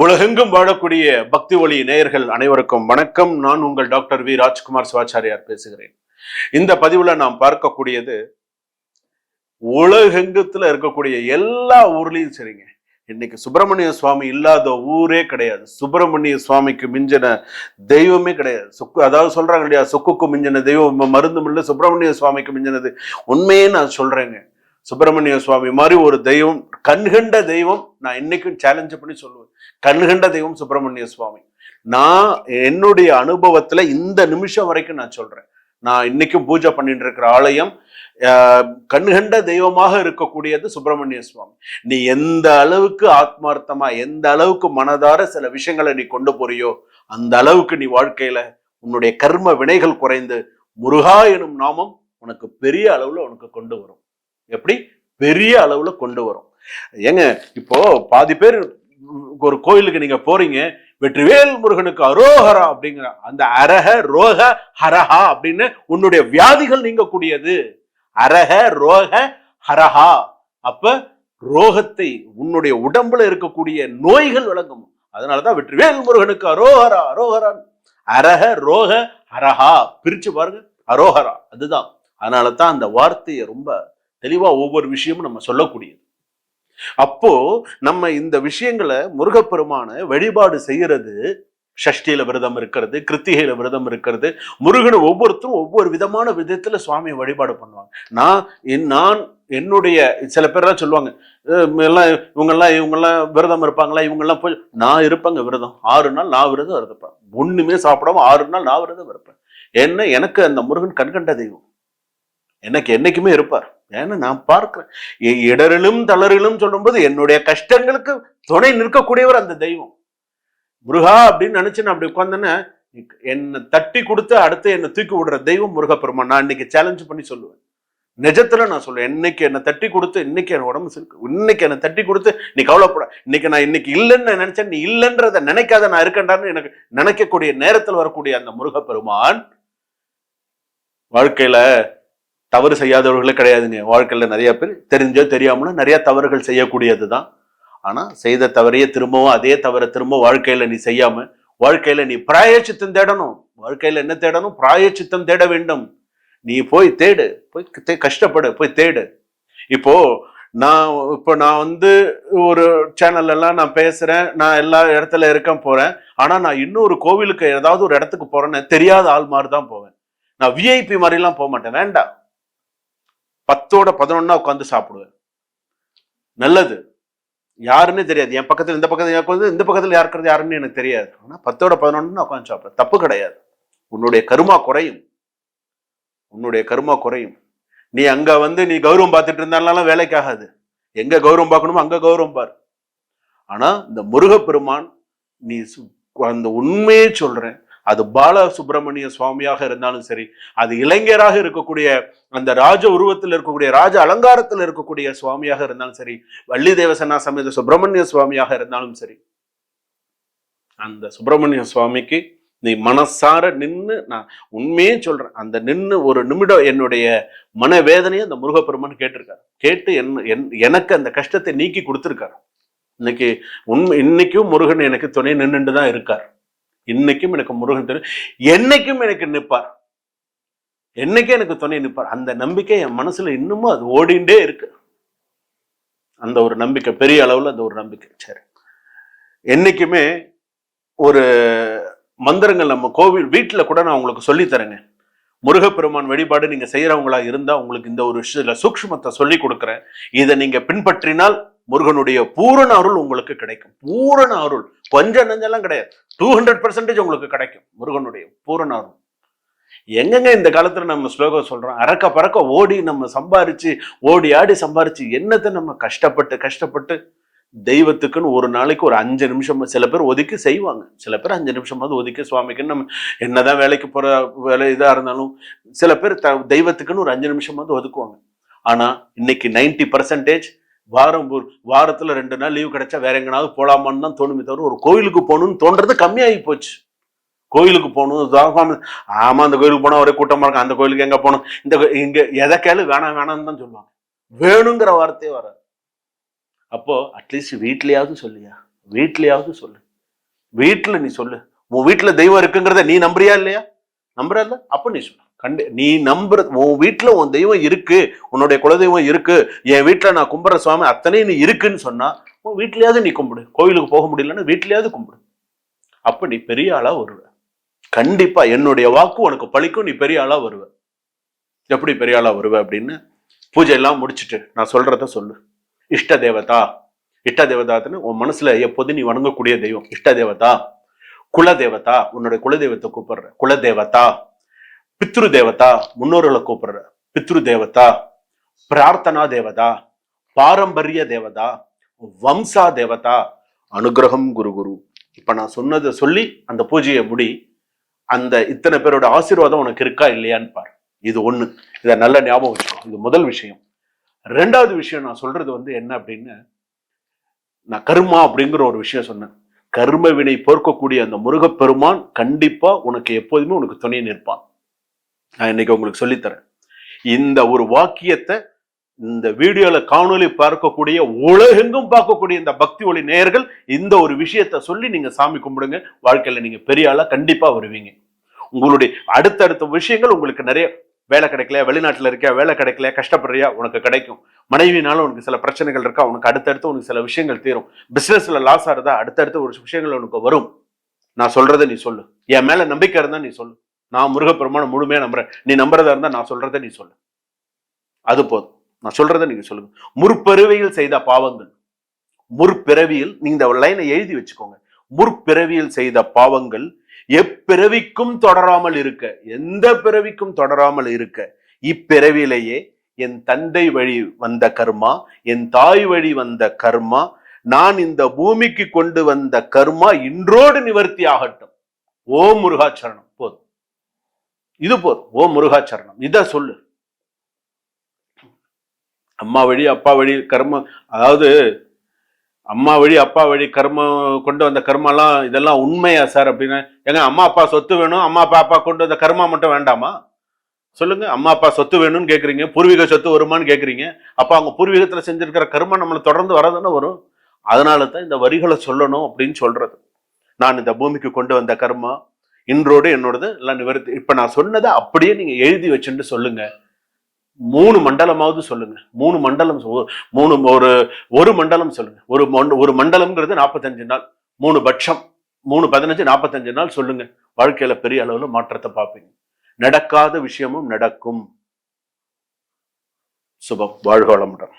உலகெங்கும் வாழக்கூடிய பக்தி ஒளி நேயர்கள் அனைவருக்கும் வணக்கம். நான் உங்கள் டாக்டர் வி ராஜ்குமார் சிவாச்சாரியார் பேசுகிறேன். இந்த பதிவுல நாம் பார்க்கக்கூடியது உலகெங்கத்துல இருக்கக்கூடிய எல்லா ஊர்லயும் சரிங்க, இன்னைக்கு சுப்பிரமணிய சுவாமி இல்லாத ஊரே கிடையாது. சுப்பிரமணிய சுவாமிக்கு மிஞ்சின தெய்வமே கிடையாது. அதாவது சொல்றாங்க இல்லையா, சொக்குக்கு மிஞ்சின தெய்வம் மருந்தும் இல்லை, சுப்பிரமணிய சுவாமிக்கு மிஞ்சினது. உண்மையே நான் சொல்றேங்க, சுப்பிரமணிய சுவாமி மாதிரி ஒரு தெய்வம், கண்கண்ட தெய்வம், நான் இன்னைக்கும் சேலஞ்ச் பண்ணி சொல்லுவேன், கண்கண்ட தெய்வம் சுப்பிரமணிய சுவாமி. நான் என்னுடைய அனுபவத்துல இந்த நிமிஷம் வரைக்கும் நான் சொல்றேன், நான் இன்னைக்கும் பூஜை பண்ணிட்டு இருக்கிற ஆலயம் கண்கண்ட தெய்வமாக இருக்கக்கூடியது சுப்பிரமணிய சுவாமி. நீ எந்த அளவுக்கு ஆத்மார்த்தமா, எந்த அளவுக்கு மனதார சில விஷயங்களை நீ கொண்டு போறியோ, அந்த அளவுக்கு நீ வாழ்க்கையில உன்னுடைய கர்ம வினைகள் குறைந்து முருகா எனும் நாமம் உனக்கு பெரிய அளவுல உனக்கு கொண்டு வரும். எப்படி? பெரிய அளவுல கொண்டு வரும். ஏங்க, இப்போ பாதி பேர் ஒரு கோயிலுக்கு நீங்க போறீங்க, வெற்றிவேல் முருகனுக்கு அரோஹரா அப்படிங்கிற அந்த அரக ரோக ஹரஹா அப்படின்னு உன்னுடைய வியாதிகள் நீங்க கூடியது. அரக ரோக ஹரஹா. அப்ப ரோகத்தை, உன்னுடைய உடம்புல இருக்கக்கூடிய நோய்கள் விளங்கும். அதனாலதான் வெற்றிவேல் முருகனுக்கு அரோஹரா அரோஹரா. அரக ரோக ஹரஹா பிரிச்சு பாருங்க, அரோஹரா அதுதான். அதனால தான் அந்த வார்த்தையை ரொம்ப தெளிவா ஒவ்வொரு விஷயமும் நம்ம சொல்லக்கூடியது. அப்போ நம்ம இந்த விஷயங்களை முருகப்பெருமான வழிபாடு செய்யறது, ஷஷ்டியில விரதம் இருக்கிறது, கிருத்திகையில விரதம் இருக்கிறது, முருகனை ஒவ்வொருத்தரும் ஒவ்வொரு விதமான விதத்துல சுவாமியை வழிபாடு பண்ணுவாங்க. நான் என்னுடைய சில பேர்லாம் சொல்லுவாங்க, இவங்கெல்லாம் விரதம் இருப்பாங்களா, இவங்கெல்லாம் போய், நான் இருப்பேங்க விரதம் 6 நாள் நான் விரதம் இருப்பேன். ஒண்ணுமே சாப்பிடாம 6 நாள் நான் விரதம் இருப்பேன். என்ன, எனக்கு அந்த முருகன் கண்கண்ட தெய்வம், எனக்கு என்னைக்குமே இருப்பார். ஏன்னா நான் பார்க்கிறேன், இடரிலும் தளரிலும் சொல்லும்போது என்னுடைய கஷ்டங்களுக்கு துணை நிற்கக்கூடியவர் அந்த தெய்வம். முருகா அப்படின்னு நினைச்சு நான் அப்படி உட்கார்ந்தேன்னா, என்னை தட்டி கொடுத்து அடுத்து என்னை தூக்கி விடுற தெய்வம் முருகப்பெருமான். நான் இன்னைக்கு சேலஞ்ச் பண்ணி சொல்லுவேன், நிஜத்துல நான் சொல்லுவேன், இன்னைக்கு என்னை தட்டி கொடுத்து, இன்னைக்கு என் உடம்பு இருக்கு, இன்னைக்கு என்னை தட்டி கொடுத்து நீ கவலைப்பட, இன்னைக்கு இன்னைக்கு இல்லைன்னு நினைச்சேன், நீ இல்லைன்றதை நினைக்காத நான் இருக்கேன்டான்னு எனக்கு நினைக்கக்கூடிய நேரத்தில் வரக்கூடிய அந்த முருகப்பெருமான் வாழ்க்கையில தவறு செய்யாதவர்களே கிடையாதுங்க. வாழ்க்கையில நிறைய பேர் தெரிஞ்சோ தெரியாமலோ நிறைய தவறுகள் செய்யக்கூடியது தான். ஆனா செய்த தவறையே திரும்பவும் அதே தவறை திரும்ப வாழ்க்கையில நீ செய்யாம, வாழ்க்கையில நீ பிராயச்சித்தம் தேடணும். வாழ்க்கையில என்ன தேடணும்? பிராயச்சித்தம் தேட வேண்டும். நீ போய் தேடு, போய் கஷ்டப்படு, போய் தேடு. இப்போ நான் ஒரு சேனல் எல்லாம் நான் பேசுறேன், நான் எல்லா இடத்துல இருக்கேன் போறேன். ஆனா நான் இன்னொரு கோவிலுக்கு ஏதாவது ஒரு இடத்துக்கு போறேன்னு தெரியாத ஆள் மாதிரி தான் போவேன். நான் விஐபி மாதிரி எல்லாம் போக மாட்டேன். வேண்டாம், 10ஓட 11 உட்காந்து சாப்பிடுவேன். நல்லது, யாருன்னு தெரியாது, என் பக்கத்துல இந்த பக்கத்துல இந்த பக்கத்துல யாருக்கிறது யாருன்னு எனக்கு தெரியாது. ஆனா 10ஓட 11 உட்காந்து சாப்பிடுறேன், தப்பு கிடையாது. உன்னுடைய கருமா குறையும், உன்னுடைய கருமா குறையும். நீ அங்க நீ கௌரவம் பார்த்துட்டு இருந்தாலும் வேலைக்காகாது. எங்க கௌரவம் பார்க்கணுமோ அங்க கௌரவம் பார். ஆனா இந்த முருகப்பெருமான், நீ அந்த உண்மையே சொல்றேன், அது பால சுப்பிரமணிய சுவாமியாக இருந்தாலும் சரி, அது இளைஞராக இருக்கக்கூடிய அந்த ராஜ உருவத்தில் இருக்கக்கூடிய ராஜ அலங்காரத்தில் இருக்கக்கூடிய சுவாமியாக இருந்தாலும் சரி, வள்ளி தேவசனா சமேத சுப்பிரமணிய சுவாமியாக இருந்தாலும் சரி, அந்த சுப்பிரமணிய சுவாமிக்கு நீ மனசார நின்று, நான் உண்மையே சொல்றேன், அந்த நின்று ஒரு நிமிடம் என்னுடைய மனவேதனையை அந்த முருகப்பெருமான் கேட்டிருக்காரு. கேட்டு எனக்கு அந்த கஷ்டத்தை நீக்கி கொடுத்திருக்காரு. இன்னைக்கும் முருகன் எனக்கு துணை நின்றுட்டு தான் இருக்கார். இன்னைக்கும் எனக்கு முருகன் தெரியும், என்னைக்கும் எனக்கு நிற்பார், என்னைக்கும் எனக்கு துணை நிற்பார். அந்த நம்பிக்கை என் மனசுல இன்னமும் அது ஓடிண்டே இருக்கு. அந்த ஒரு நம்பிக்கை, பெரிய அளவுல அந்த ஒரு நம்பிக்கை. சரி, என்னைக்குமே ஒரு மந்திரங்கள் நம்ம கோவில் வீட்டுல கூட நான் உங்களுக்கு சொல்லி தரேங்க. முருகப்பெருமான் வழிபாடு நீங்க செய்யறவங்களா இருந்தா உங்களுக்கு இந்த ஒரு சூக்ஷ்மத்தை சொல்லி கொடுக்குறேன். இதை நீங்க பின்பற்றினால் முருகனுடைய பூரண அருள் உங்களுக்கு கிடைக்கும். பூரண அருள், கொஞ்சம் நெஞ்செல்லாம் கிடையாது, 200% உங்களுக்கு கிடைக்கும் முருகனுடைய பூரண அருள். எங்கெங்க இந்த காலத்துல நம்ம ஸ்லோகம் சொல்றோம், அறக்க பறக்க ஓடி நம்ம சம்பாரிச்சு, ஓடி ஆடி சம்பாரிச்சு, என்னத்தை நம்ம கஷ்டப்பட்டு தெய்வத்துக்குன்னு ஒரு நாளைக்கு ஒரு 5 நிமிஷம் சில பேர் ஒதுக்கி செய்வாங்க. சில பேர் 5 நிமிஷமாவது ஒதுக்கி சுவாமிக்குன்னு, நம்ம என்னதான் வேலைக்கு போற வேலை இதா இருந்தாலும் சில பேர் தெய்வத்துக்குன்னு ஒரு 5 நிமிஷமாவது ஒதுக்குவாங்க. ஆனா இன்னைக்கு 90% வாரத்துல 2 நாள் லீவ் கிடைச்சா வேற எங்கனாவது போலாமான்னு தான் தோணுமே தவிர, ஒரு கோயிலுக்கு போகணும்னு தோன்றது கம்மியாகி போச்சு. கோயிலுக்கு போகணும், ஆமா அந்த கோயிலுக்கு போனா ஒரே கூட்டமா இருக்கும், அந்த கோயிலுக்கு எங்க போகணும், இங்க எதை கேளு வேணாம்னு தான் சொல்லுவாங்க. வேணுங்கிற வார்த்தையே வராது. அப்போ அட்லீஸ்ட் வீட்லயாவது சொல்லியா, வீட்லயாவது சொல்லு. வீட்டுல நீ சொல்லு. உன் வீட்டுல தெய்வம் இருக்குங்கிறத நீ நம்புறியா இல்லையா? நம்புறல்ல? அப்ப நீ சொல்லு. நீ நம்புற உன் வீட்டுல உன் தெய்வம் இருக்கு, உன்னுடைய குலதெய்வம் இருக்கு, என் வீட்டுல நான் கும்பிடுற சுவாமி அத்தனை நீ இருக்குன்னு சொன்னா உன் வீட்லயாவது நீ கும்பிடு. கோவிலுக்கு போக முடியலன்னா வீட்லயாவது கும்பிடு. அப்ப நீ பெரிய ஆளா வருவ. கண்டிப்பா என்னுடைய வாக்கு உனக்கு பழிக்கும், நீ பெரிய ஆளா வருவ. எப்படி பெரிய ஆளா வருவ அப்படின்னு, பூஜை எல்லாம் முடிச்சுட்டு நான் சொல்றத சொல்லு. இஷ்ட தேவதா, இஷ்ட தேவதான்னு உன் மனசுல எப்போது நீ வணங்கக்கூடிய தெய்வம் இஷ்ட தேவதா. குல தேவதா, உன்னுடைய குலதெய்வத்தை கூப்பிடுற குலதேவதா. பித்ரு தேவதா, முன்னோர்களை கூப்பிடுற பித்ரு தேவதா. பிரார்த்தனா தேவதா, பாரம்பரிய தேவதா, வம்சா தேவதா, அனுகிரகம் குரு குரு. இப்ப நான் சொன்னதை சொல்லி அந்த பூஜையை முடி. அந்த இத்தனை பேரோட ஆசீர்வாதம் உனக்கு இருக்கா இல்லையான்னு பாரு. இது ஒண்ணு, இதை நல்ல ஞாபகம் வச்சுக்கோ. இது முதல் விஷயம். ரெண்டாவது விஷயம் நான் சொல்றது என்ன அப்படின்னு, நான் கர்மா அப்படிங்கிற ஒரு விஷயம் சொன்னேன். கர்ம வினை போர்க்கக்கூடிய அந்த முருகப்பெருமான் கண்டிப்பா உனக்கு எப்போதுமே உனக்கு துணை நிற்பான். நான் இன்னைக்கு உங்களுக்கு சொல்லித்தரேன். இந்த ஒரு வாக்கியத்தை இந்த வீடியோல காணொலி பார்க்கக்கூடிய உலகெங்கும் பார்க்கக்கூடிய இந்த பக்தி ஒளி நேயர்கள் இந்த ஒரு விஷயத்த சொல்லி நீங்க சாமி கும்பிடுங்க. வாழ்க்கையில நீங்க பெரிய ஆளா கண்டிப்பா வருவீங்க. உங்களுடைய அடுத்தடுத்த விஷயங்கள் உங்களுக்கு நிறைய, வேலை கிடைக்கல, வெளிநாட்டுல இருக்க வேலை கிடைக்கல, கஷ்டப்படுறியா, உனக்கு கிடைக்கும். மனைவினால உனக்கு சில பிரச்சனைகள் இருக்கா, உனக்கு அடுத்தடுத்து உனக்கு சில விஷயங்கள் தீரும். பிசினஸ்ல லாஸ் ஆறதா, அடுத்தடுத்து ஒரு விஷயங்கள் உனக்கு வரும். நான் சொல்றதை நீ சொல்லு. என் மேல நம்பிக்கை இருந்தா நீ சொல்லு. நான் முருகப்பெருமான முழுமையா நம்புறேன். நீ நம்புறதா இருந்தா நான் சொல்றதை நீ சொல்லு. அது போதும். நான் சொல்றதை நீங்க சொல்லுங்க. முற்பிறவியில் செய்த பாவங்கள், முற்பிறவியில் நீங்க லைனை எழுதி வச்சுக்கோங்க. முற்பிறவியில் செய்த பாவங்கள் எப்பிறவிக்கும் தொடராமல் இருக்க, எந்த பிறவிக்கும் தொடராமல் இருக்க, இப்பிறவிலேயே என் தந்தை வழி வந்த கர்மா, என் தாய் வழி வந்த கர்மா, நான் இந்த பூமிக்கு கொண்டு வந்த கர்மா இன்றோடு நிவர்த்தி ஆகட்டும். ஓ முருகாச்சரணம். போதும், இது போதும். ஓ முருகாச்சரணம், இத சொல்லு. அம்மா வழி அப்பா வழி கர்மம், அதாவது அம்மா வழி அப்பா வழி கர்மம் கொண்டு வந்த கர்மாலாம் இதெல்லாம் உண்மையா சார் அப்படின்னு, ஏங்க அம்மா அப்பா சொத்து வேணும், அம்மா அப்பா கொண்டு வந்த கர்மா மட்டும் வேண்டாமா? சொல்லுங்க. அம்மா அப்பா சொத்து வேணும்னு கேட்குறீங்க, பூர்வீக சொத்து வருமானு கேட்குறீங்க. அப்ப அவங்க பூர்வீகத்துல செஞ்சிருக்கிற கர்மா நம்மளை தொடர்ந்து வரதானே வரும். அதனால தான் இந்த வரிகளை சொல்லணும் அப்படின்னு சொல்றது. நான் இந்த பூமிக்கு கொண்டு வந்த கர்மா இன்றோடு என்னோடது எல்லாம் நிவர்த்தி. இப்ப நான் சொன்னதை அப்படியே நீங்க எழுதி வச்சுட்டு சொல்லுங்க. 3 மண்டலமாவது சொல்லுங்க. 3 மண்டலம், ஒரு மண்டலம் சொல்லுங்க. ஒரு மண்டலம்ங்கிறது 45 நாள். 3 பட்சம் 3 15 45 நாள் சொல்லுங்க. வாழ்க்கையில பெரிய அளவுல மாற்றத்தை பார்ப்பீங்க. நடக்காத விஷயமும் நடக்கும். சுபம். வாழ்க வளமுடன்.